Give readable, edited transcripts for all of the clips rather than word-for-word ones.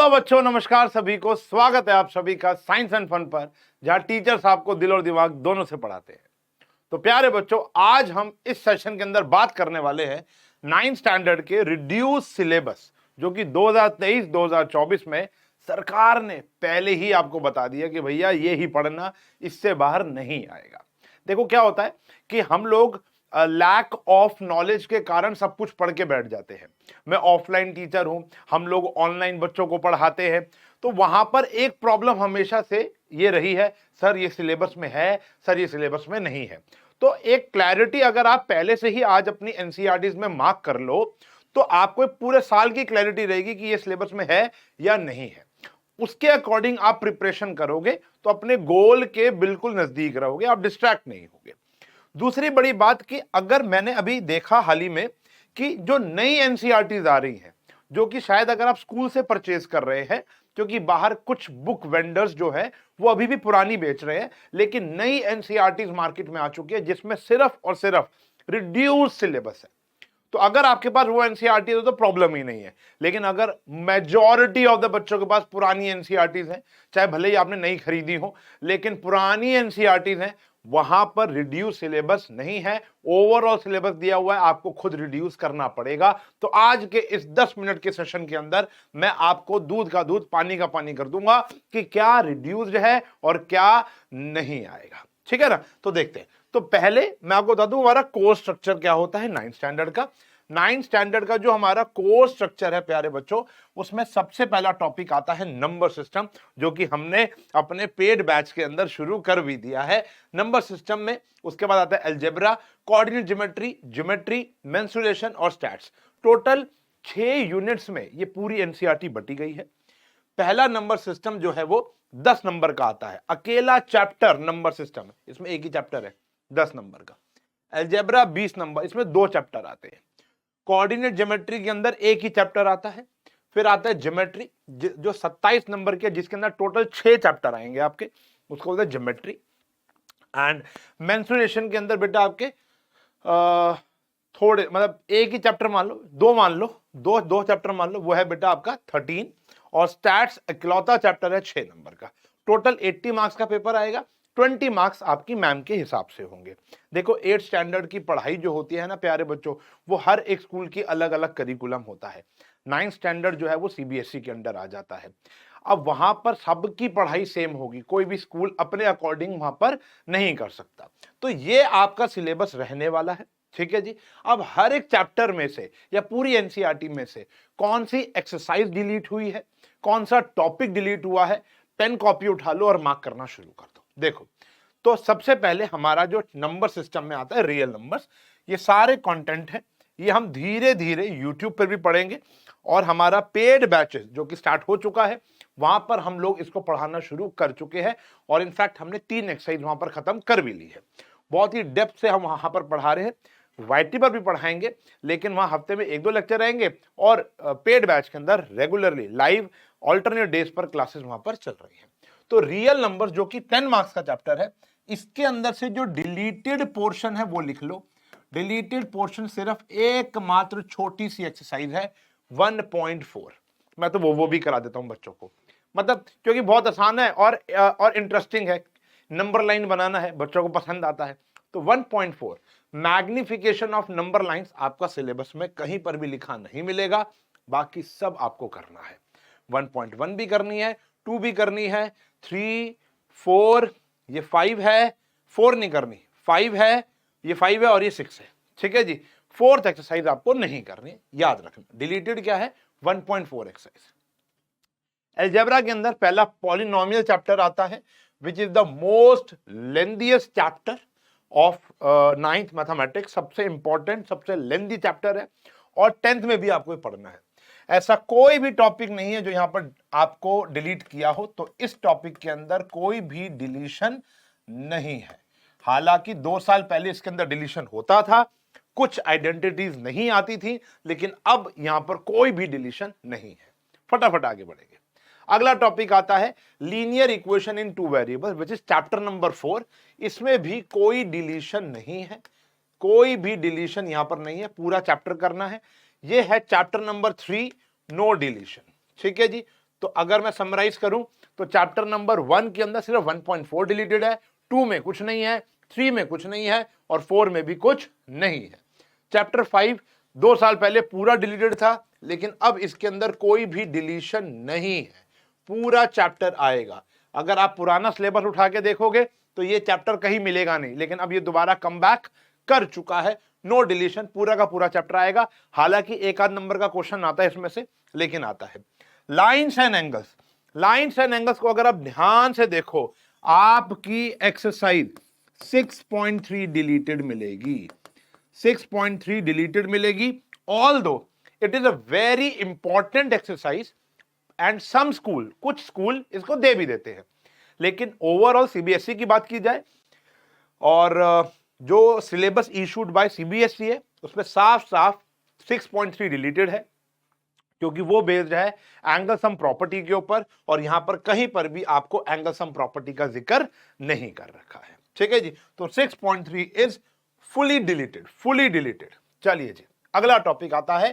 Hello बच्चों, नमस्कार सभी को। स्वागत है आप सभी का साइंस एंड फन पर, जहां टीचर्स आपको दिल और दिमाग दोनों से पढ़ाते हैं। तो प्यारे बच्चों, आज हम इस सेशन के अंदर बात करने वाले हैं 9th स्टैंडर्ड के रिड्यूस सिलेबस, जो कि 2023-2024 में सरकार ने पहले ही आपको बता दिया कि भैया ये ही पढ़ना, इससे बाहर नहीं आएगा। देखो क्या होता है कि हम लोग लैक ऑफ नॉलेज के कारण सब कुछ पढ़ के बैठ जाते हैं। मैं ऑफलाइन टीचर हूं, हम लोग ऑनलाइन बच्चों को पढ़ाते हैं, तो वहां पर एक प्रॉब्लम हमेशा से ये रही है, सर ये सिलेबस में है, सर ये सिलेबस में नहीं है। तो एक क्लैरिटी अगर आप पहले से ही आज अपनी एनसीईआरटीज में मार्क कर लो, तो आपको पूरे साल की क्लैरिटी रहेगी कि ये सिलेबस में है या नहीं है। उसके अकॉर्डिंग आप प्रिपरेशन करोगे तो अपने गोल के बिल्कुल नजदीक रहोगे, आप डिस्ट्रैक्ट नहीं होगे। दूसरी बड़ी बात कि अगर मैंने अभी देखा हाल ही में कि जो नई एनसीईआरटीज आ रही हैं, जो कि शायद अगर आप स्कूल से परचेज कर रहे हैं, क्योंकि बाहर कुछ बुक वेंडर्स जो है वो अभी भी पुरानी बेच रहे हैं, लेकिन नई एनसीईआरटीज मार्केट में आ चुकी है जिसमें सिर्फ और सिर्फ रिड्यूस सिलेबस है। तो अगर आपके पास वो एनसीईआरटी है तो प्रॉब्लम ही नहीं है, लेकिन अगर मेजॉरिटी ऑफ द बच्चों के पास पुरानी एनसीईआरटीज हैं, चाहे भले ही आपने नई खरीदी हो, लेकिन पुरानी एनसीईआरटीज हैं, वहां पर रिड्यूस सिलेबस नहीं है, ओवरऑल सिलेबस दिया हुआ है, आपको खुद रिड्यूस करना पड़ेगा। तो आज के इस 10 मिनट के सेशन के अंदर मैं आपको दूध का दूध पानी का पानी कर दूंगा कि क्या रिड्यूस्ड है और क्या नहीं आएगा। ठीक है ना? तो देखते हैं। तो पहले मैं आपको बता दूं हमारा कोर्स स्ट्रक्चर क्या होता है 9th स्टैंडर्ड का। 9th स्टैंडर्ड का जो हमारा कोर्स स्ट्रक्चर है प्यारे बच्चों, उसमें सबसे पहला टॉपिक आता है नंबर सिस्टम, जो कि हमने अपने पेड बैच के अंदर शुरू कर भी दिया है। नंबर सिस्टम में उसके बाद आता है algebra, coordinate geometry, geometry, mensuration और स्टैट्स। टोटल 6 यूनिट्स में ये पूरी एनसीईआरटी बटी गई है। पहला नंबर सिस्टम जो है वो 10 नंबर का आता है, अकेला चैप्टर नंबर सिस्टम है, इसमें एक ही चैप्टर है 10 नंबर का। अलजेब्रा 20 नंबर, इसमें 2 चैप्टर आते हैं। कोऑर्डिनेट ज्योमेट्री के अंदर एक ही चैप्टर आता है। फिर आता है ज्योमेट्री जो 27 नंबर के, जिसके अंदर टोटल 6 चैप्टर आएंगे आपके, उसको बोलते हैं ज्योमेट्री। एंड मेंसुरेशन के अंदर बेटा आपके थोड़े, मतलब एक ही चैप्टर मान लो, दो चैप्टर मान लो, वो है बेटा आपका 13। और स्टैट्स इकलौता चैप्टर है 6 नंबर का। टोटल 80 मार्क्स का पेपर आएगा, 20 मार्क्स आपकी मैम के हिसाब से होंगे। देखो 8th स्टैंडर्ड की पढ़ाई जो होती है ना प्यारे बच्चों, वो हर एक स्कूल की अलग अलग करिकुलम होता है। 9th स्टैंडर्ड जो है वो सीबीएसई के अंडर आ जाता है। अब वहां पर सबकी पढ़ाई सेम होगी, कोई भी स्कूल अपने अकॉर्डिंग वहां पर नहीं कर सकता। तो ये आपका सिलेबस रहने वाला है। ठीक है जी। अब हर एक चैप्टर में से या पूरी एनसीईआरटी में से कौन सी एक्सरसाइज डिलीट हुई है, कौन सा टॉपिक डिलीट हुआ है, पेन कॉपी उठा लो और मार्क करना शुरू कर दो। देखो, तो सबसे पहले हमारा जो नंबर सिस्टम में आता है रियल नंबर्स, ये सारे कंटेंट है, ये हम धीरे धीरे यूट्यूब पर भी पढ़ेंगे, और हमारा पेड बैचेस जो कि स्टार्ट हो चुका है, वहां पर हम लोग इसको पढ़ाना शुरू कर चुके हैं। और इनफैक्ट हमने 3 एक्सरसाइज वहां पर खत्म कर भी ली है। बहुत ही डेप्थ से हम वहां पर पढ़ा रहे हैं। वाईटी पर भी पढ़ाएंगे, लेकिन वहां हफ्ते में 1-2 लेक्चर रहेंगे, और पेड बैच के अंदर रेगुलरली लाइव ऑल्टरनेट डेज पर क्लासेस वहां पर चल रही हैं। तो रियल नंबर्स जो कि 10 मार्क्स का चैप्टर है, इसके अंदर से जो डिलीटेड पोर्शन है वो लिख लो। डिलीटेड पोर्शन सिर्फ एकमात्र छोटी सी एक्सरसाइज है 1.4। मैं तो वो भी करा देता हूं बच्चों को, मतलब क्योंकि बहुत आसान है और इंटरेस्टिंग है, नंबर लाइन बनाना है, बच्चों को पसंद आता है। तो 1.4 मैग्निफिकेशन ऑफ नंबर लाइंस आपका सिलेबस में कहीं पर भी लिखा नहीं मिलेगा, बाकी सब आपको करना है। 1.1 भी करनी है, 2 भी करनी है, 3, 4, ये 5 है, 4 नहीं करनी, 5 है, ये 5 है और ये 6 है। ठीक है जी। 4th एक्सरसाइज आपको नहीं करनी, याद रखना। डिलीटेड क्या है? 1.4 एक्सरसाइज। अलजेब्रा के अंदर पहला पॉलिनोमियल चैप्टर आता है, which is the most lengthiest chapter of 9th mathematics. सबसे इंपॉर्टेंट, सबसे लेंथी चैप्टर है, और 10th में भी आपको पढ़ना है। ऐसा कोई भी टॉपिक नहीं है जो यहां पर आपको डिलीट किया हो, तो इस टॉपिक के अंदर कोई भी डिलीशन नहीं है। हालांकि 2 साल पहले इसके अंदर डिलीशन होता था, कुछ आइडेंटिटीज नहीं आती थी, लेकिन अब यहां पर कोई भी डिलीशन नहीं है। फटाफट आगे बढ़ेंगे। अगला टॉपिक आता है linear equation in 2 variables, which is chapter number 4। इसमें भी कोई डिलीशन नहीं है, कोई भी डिलीशन यहां पर नहीं है, पूरा चैप्टर करना है। ये है चैप्टर नंबर 3, नो डिलीशन। ठीक है जी। तो अगर मैं समराइज करूं तो चैप्टर नंबर 1 के अंदर सिर्फ 1.4 डिलीटेड है, 2 में कुछ नहीं है, 3 में कुछ नहीं है और 4 में भी कुछ नहीं है। चैप्टर 5 2 साल पहले पूरा डिलीटेड था, लेकिन अब इसके अंदर कोई भी डिलीशन नहीं है, पूरा चैप्टर आएगा। अगर आप पुराना सिलेबस उठा के देखोगे तो ये चैप्टर कहीं मिलेगा नहीं, लेकिन अब ये दोबारा कम बैक कर चुका है। नो डिलीशन, पूरा का पूरा चैप्टर आएगा। हालांकि एक आध नंबर का क्वेश्चन आता है इसमें से, लेकिन आता है। Lines and angles, lines and angles को अगर आप ध्यान से देखो, आपकी एक्सरसाइज 6.3 डिलीटेड मिलेगी, 6.3 डिलीटेड मिलेगी। Although it is a very important exercise and some school, कुछ स्कूल इसको दे भी देते हैं, लेकिन ओवरऑल सीबीएसई की बात की जाए और जो सिलेबस इशूड बाय सीबीएसई है उसमें साफ साफ 6.3 डिलीटेड है, क्योंकि वो बेस्ड है एंगल सम प्रॉपर्टी के ऊपर, और यहां पर कहीं पर भी आपको एंगल सम प्रॉपर्टी का जिक्र नहीं कर रखा है। ठीक है जी, तो 6.3 is fully deleted, fully deleted. चलिए जी, अगला टॉपिक आता है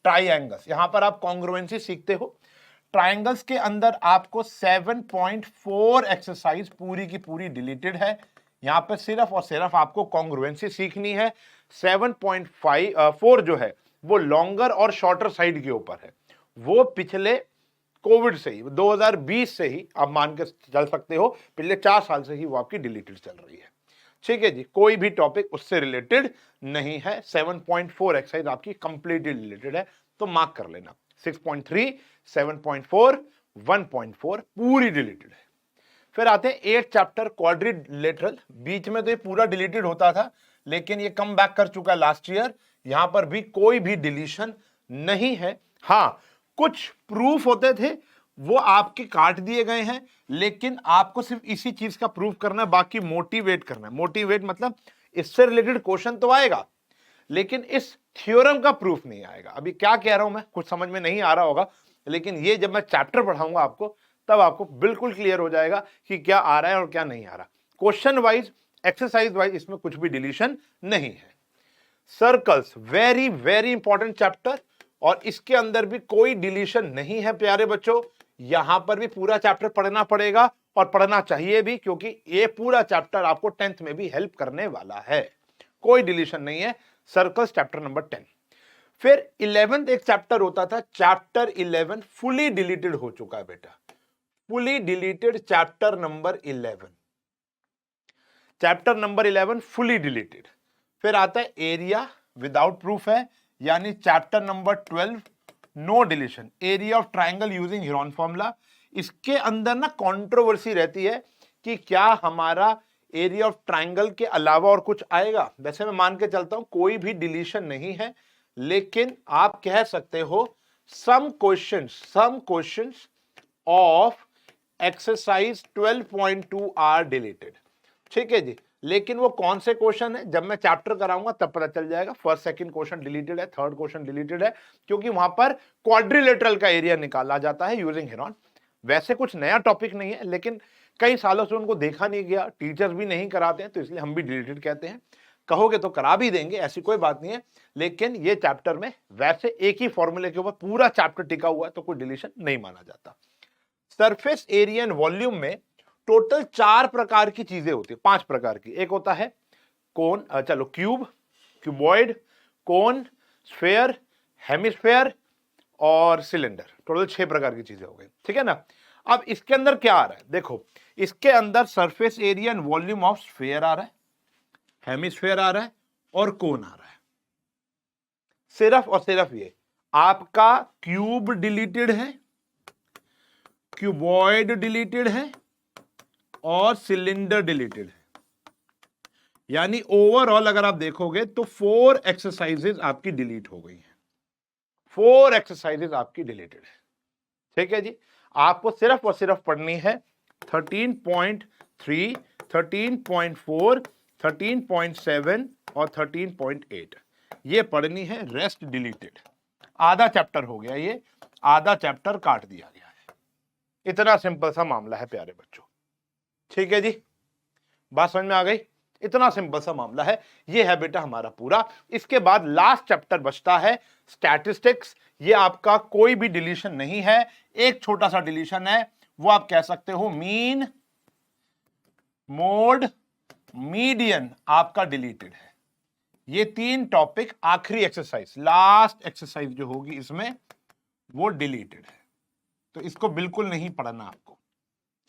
ट्राइंगल्स। यहां पर आप कॉन्ग्रुएंसी सीखते हो। ट्राइंगल्स के अंदर आपको 7.4 एक्सरसाइज पूरी की पूरी डिलीटेड है। यहां पर सिर्फ और सिर्फ आपको कॉन्ग्रुएंसी सीखनी है। 7.4 जो है वो लॉन्गर और शॉर्टर साइड के ऊपर है। वो पिछले कोविड से ही, 2020 से ही आप मान के चल सकते हो, पिछले 4 साल से ही वो आपकी डिलीटेड चल रही है। ठीक है जी, कोई भी टॉपिक उससे रिलेटेड नहीं है। 7.4 एक्सरसाइज आपकी कंप्लीटली रिलेटेड है, तो मार्क कर लेना। 6.3, 7.4, 1.4 पूरी डिलीटेड है। फिर आते हैं 8 चैप्टर क्वाड्रिलेटरल। बीच में तो ये पूरा डिलीटेड होता था, लेकिन ये कम बैक कर चुका है लास्ट ईयर। यहां पर भी कोई भी डिलीशन नहीं है। हां, कुछ प्रूफ होते थे वो आपके काट दिए गए हैं, लेकिन आपको सिर्फ इसी चीज का प्रूफ करना है, बाकी मोटिवेट करना है। मोटिवेट मतलब इससे रिलेटेड क्वेश्चन तो आएगा, लेकिन इस थ्योरम का प्रूफ नहीं आएगा। अभी क्या कह रहा हूं मैं, कुछ समझ में नहीं आ रहा होगा, लेकिन ये जब मैं चैप्टर पढ़ाऊंगा आपको, तब आपको बिल्कुल क्लियर हो जाएगा कि क्या आ रहा है और क्या नहीं आ रहा। क्वेश्चन वाइज, एक्सरसाइज वाइज इसमें कुछ भी डिलीशन नहीं है। Circles, very very important chapter, और इसके अंदर भी कोई डिलीशन नहीं है प्यारे बच्चों। यहां पर भी पूरा चैप्टर पढ़ना पड़ेगा और पढ़ना चाहिए भी, क्योंकि ये पूरा चैप्टर आपको 10th में भी हेल्प करने वाला है। कोई डिलीशन नहीं है। Circles chapter number 10। फिर 11th एक चैप्टर होता था, चैप्टर 11 फुली डिलीटेड हो चुका है बेटा, fully deleted chapter number 11। Chapter number 11 fully deleted. फिर आता है एरिया विदाउट प्रूफ है, यानी chapter number 12 no deletion, area of triangle using Heron formula. इसके अंदर ना कंट्रोवर्सी रहती है कि क्या हमारा एरिया ऑफ ट्राइंगल के अलावा और कुछ आएगा। वैसे मैं मान के चलता हूं कोई भी डिलीशन नहीं है, लेकिन आप कह सकते हो some questions of exercise 12.2 are deleted. ठीक है जी, लेकिन वो कौन से क्वेश्चन है, जब मैं चैप्टर कराऊंगा तब पता चल जाएगा। फर्स्ट सेकंड क्वेश्चन डिलीटेड है, थर्ड क्वेश्चन डिलीटेड है, क्योंकि वहां पर क्वाड्रिलेटरल का एरिया निकाला जाता है यूजिंग हेरोन। वैसे कुछ नया टॉपिक नहीं है, लेकिन कई सालों से उनको देखा नहीं गया, टीचर्स भी नहीं कराते हैं, तो इसलिए हम भी डिलीटेड कहते हैं। कहोगे तो करा भी देंगे, ऐसी कोई बात नहीं है, लेकिन ये चैप्टर में वैसे एक ही फॉर्मूले के ऊपर पूरा चैप्टर टिका हुआ है, तो कोई डिलीशन नहीं माना जाता। सरफेस एरिया एंड वॉल्यूम में टोटल 4 प्रकार की चीजें होती है, 5 प्रकार की। एक होता है कोन, चलो क्यूब, क्यूबॉइड, कोन, स्फेयर, हेमिस्फेयर और सिलेंडर। टोटल 6 प्रकार की चीजें हो गई, ठीक है ना। अब इसके अंदर क्या आ रहा है, देखो इसके अंदर surface area and volume of sphere आ रहा है, हेमिस्फेयर आ रहा है और कोन आ रहा है। सिर्फ और सिर्फ ये आपका क्यूब डिलीटेड है, क्यूबॉइड डिलीटेड है और सिलेंडर डिलीटेड है। यानी ओवरऑल अगर आप देखोगे तो 4 एक्सरसाइजेज आपकी डिलीट हो गई हैं, 4 एक्सरसाइजेज आपकी डिलीटेड है। ठीक है जी, आपको सिर्फ और सिर्फ पढ़नी है 13.3, 13.4, 13.7 और 13.8, ये पढ़नी है, रेस्ट डिलीटेड। आधा चैप्टर हो गया, ये आधा चैप्टर काट दिया गया है। इतना सिंपल सा मामला है प्यारे बच्चों। ठीक है जी, बात समझ में आ गई। इतना सिंपल सा मामला है, ये है बेटा हमारा पूरा। इसके बाद लास्ट चैप्टर बचता है स्टैटिस्टिक्स, ये आपका कोई भी डिलीशन नहीं है, एक छोटा सा डिलीशन है, वो आप कह सकते हो मीन, मोड, मीडियन आपका डिलीटेड है। ये 3 टॉपिक आखिरी एक्सरसाइज, लास्ट एक्सरसाइज जो होगी इसमें वो डिलीटेड है, तो इसको बिल्कुल नहीं पढ़ना आपको,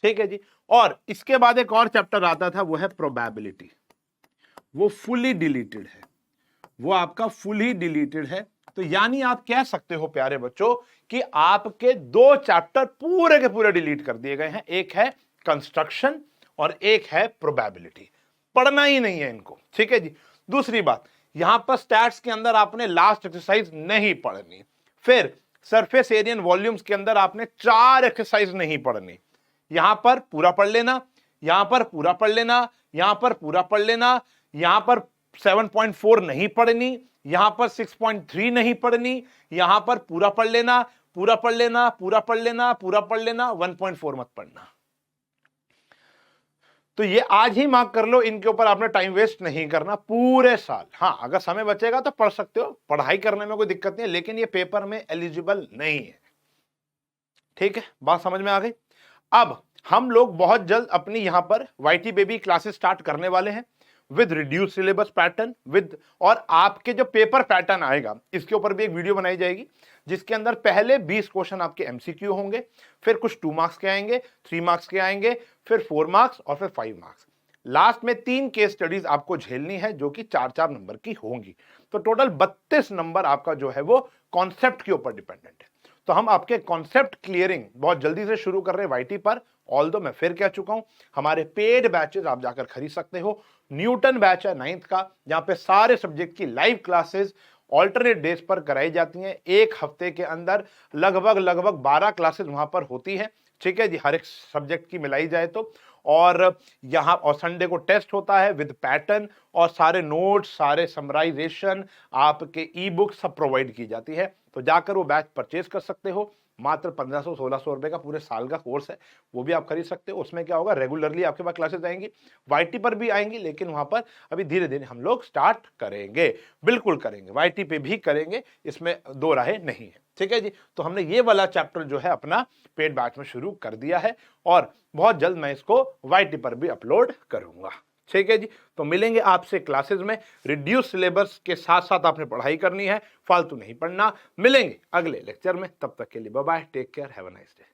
ठीक है जी। और इसके बाद एक और चैप्टर आता था, वो है प्रोबेबिलिटी, वो फुली डिलीटेड है, वो आपका फुली डिलीटेड है। तो यानी आप कह सकते हो प्यारे बच्चों कि आपके 2 चैप्टर पूरे के पूरे डिलीट कर दिए गए हैं, एक है कंस्ट्रक्शन और एक है प्रोबेबिलिटी, पढ़ना ही नहीं है इनको, ठीक है जी। दूसरी बात, यहां पर स्टैट्स के अंदर आपने लास्ट एक्सरसाइज नहीं पढ़नी, फिर सरफेस एरिया वॉल्यूम्स के अंदर आपने 4 एक्सरसाइज नहीं पढ़नी, यहां पर पूरा पढ़ लेना, यहां पर पूरा पढ़ लेना, यहां पर पूरा पढ़ लेना, यहां पर 7.4 नहीं पढ़नी, यहां पर 6.3 नहीं पढ़नी, यहां पर पूरा पढ़ लेना, पूरा पढ़ लेना, पूरा पढ़ लेना, पूरा पढ़ लेना, 1.4 मत पढ़ना। तो ये आज ही मार्क कर लो, इनके ऊपर आपने टाइम वेस्ट नहीं करना पूरे साल। हाँ, अगर समय बचेगा तो पढ़ सकते हो, पढ़ाई करने में कोई दिक्कत नहीं है, लेकिन ये पेपर में एलिजिबल नहीं है, ठीक है, बात समझ में आ गई। अब हम लोग बहुत जल्द अपनी यहां पर वाईटी बेबी क्लासेस स्टार्ट करने वाले हैं with reduce syllabus pattern with, और आपके जो पेपर पैटर्न आएगा इसके ऊपर भी एक वीडियो बनाई जाएगी, जिसके अंदर पहले 20 क्वेश्चन आपके एमसीक्यू होंगे, फिर कुछ 2 मार्क्स के आएंगे, 3 मार्क्स के आएंगे, फिर 4 मार्क्स और फिर 5 मार्क्स। लास्ट में 3 केस स्टडीज आपको झेलनी है जो कि 4-4 नंबर की होंगी। तो टोटल 32 नंबर आपका जो है वो कॉन्सेप्ट के ऊपर डिपेंडेंट है। तो हम आपके कॉन्सेप्ट क्लियरिंग बहुत जल्दी से शुरू कर रहे हैं वाईटी पर। ऑल्दो मैं फिर कह चुका हूं, हमारे पेड बैचेस आप जाकर खरीद सकते हो। न्यूटन बैच है 9th का, जहां पे सारे सब्जेक्ट की लाइव क्लासेस ऑल्टरनेट डेज पर कराई जाती हैं। एक हफ्ते के अंदर लगभग 12 क्लासेस वहां पर होती है, ठीक है जी, हर एक सब्जेक्ट की मिलाई जाए तो। और यहाँ और संडे को टेस्ट होता है विद पैटर्न, और सारे नोट्स, सारे समराइजेशन, आपके ई बुक सब प्रोवाइड की जाती है। तो जाकर वो बैच परचेज कर सकते हो, मात्र 1500-1600 रुपए का पूरे साल का कोर्स है, वो भी आप खरीद सकते हो। उसमें क्या होगा, रेगुलरली आपके पास क्लासेस आएंगी, वाईटी पर भी आएंगी, लेकिन वहां पर अभी धीरे धीरे हम लोग स्टार्ट करेंगे, बिल्कुल करेंगे, वाईटी पे भी करेंगे, इसमें 2 राहें नहीं है, ठीक है जी। तो हमने ये वाला चैप्टर जो है अपना पेड बैच में शुरू कर दिया है, और बहुत जल्द मैं इसको वाईटी पर भी अपलोड करूंगा, ठीक है जी। तो मिलेंगे आपसे क्लासेस में, रिड्यूस सिलेबस के साथ साथ आपने पढ़ाई करनी है, फालतू नहीं पढ़ना। मिलेंगे अगले लेक्चर में, तब तक के लिए bye bye, take care, have a nice day.